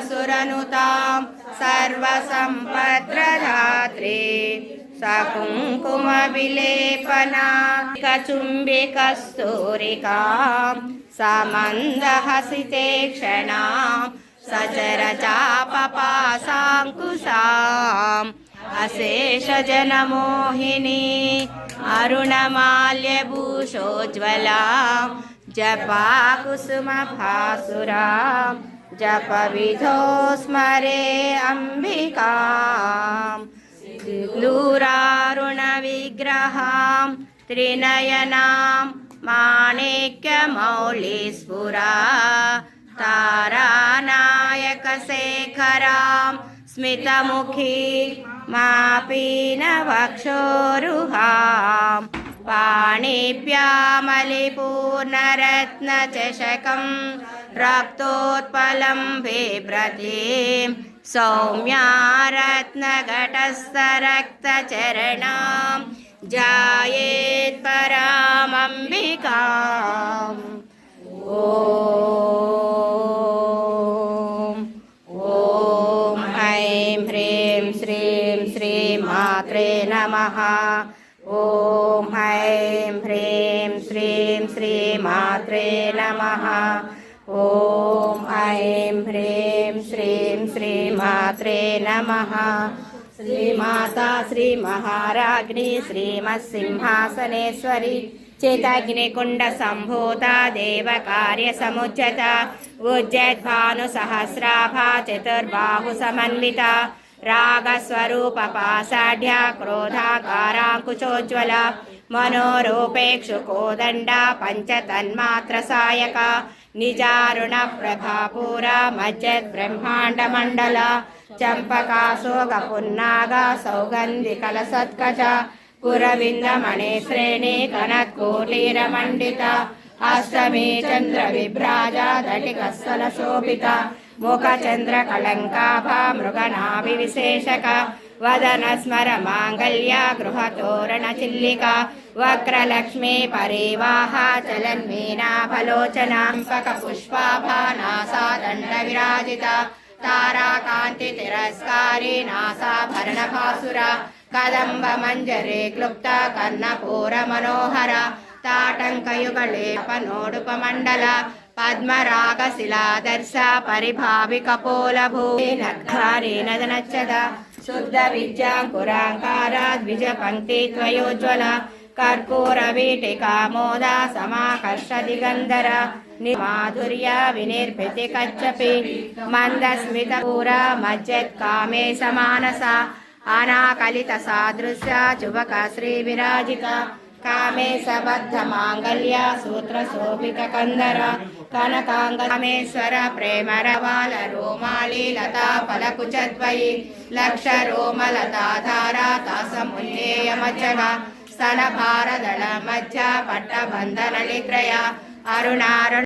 सुरनुतां सर्वसम्पद्रधात्री सकुङ्कुमविलेपना कचुम्बिकस्तूरिकां समन्दहसिते क्षणां सचरचापपासाङ्कुशाम् अशेषजनमोहिनी अरुणमाल्यभूषोज्ज्वलां जपाकुसुमभासुरां जपविधो स्मरे अम्बिकां दूरारुणविग्रहां त्रिनयनां माणिक्यमौलिस्फुरा तारानायकशेखरां स्मितमुखी मापीनवक्षोरुहां पाणिभ्यामलिपूर्णरत्नचषकं रक्तोत्पलं बिभ्रतीं सौम्या रत्नघटस्थरक्तचरणां ध्यायेत् परामम्बिकाम्। ॐ ऐं ह्रीं श्रीं श्रीमात्रे नमः। ॐ ऐं ह्रीं श्रीं श्रीमात्रे नमः। ॐ ऐं ह्रीं श्रीं श्रीमात्रे नमः। श्रीमाता श्रीमहाराज्ञी श्रीमत्सिंहासनेश्वरी चेताग्निकुण्ड सम्भूता देवकार्यसमुज्झता उज्जद्भानुसहस्राभा चतुर्बाहु समन्विता रागस्वरूपपाषाढ्या क्रोधाकाराङ्कुशोज्ज्वला मनोरूपेक्षुकोदण्डा पञ्चतन्मात्रसायका निजारुणप्रभापूरा मज्जद्ब्रह्माण्डमण्डला चम्पकाशोकपुन्नागा सौगन्धिकलसत्कचा पुरविन्दमणिश्रेणी कनत्कोटीरमण्डिता अष्टमी चन्द्रविभ्राजा दटिकस्थलशोभिता मुखचन्द्रकलङ्काभा मृगनाभिविशेषका वदनस्मरमाङ्गल्या गृहतोरणचिल्लिका वक्रलक्ष्मी परिवाहा चलन्मीनाभलोचना चम्पकपुष्पाभा नासादण्डविराजिता ताराकान्तितिरस्कारी नासाभरणभासुरा कदम्बमञ्जरे क्लुप्ता कर्णपूरमनोहरा ताटङ्कयुगले पनोडुपमण्डला पद्मरागशिलादर्शा परिभाविकपोलभूमि नग्धारी नदनच्छदा शुद्धविद्याङ्कुराङ्कारा द्विजपङ्क्तिद्वयोज्ज्वला कर्पूरवीटिका मोदा समाकर्षदिगन्धरा माधुर्या विनिर्भृतिकच्छपि मन्दस्मितपूरा मज्जत्कामे समानसा अनाकलितसादृश्या चुबका श्रीविराजिता कामे सबद्धमाङ्गल्या सूत्रशोभितकन्दरा कनकाङ्गमेश्वर प्रेमरवाल रोमाली लता फलकुचद्वयी लक्षरोमलताधारा तासमुल्लेयमज्जगा स्तनभारदळ मज्जा पट्टबन्धनलित्रया अरुणारुण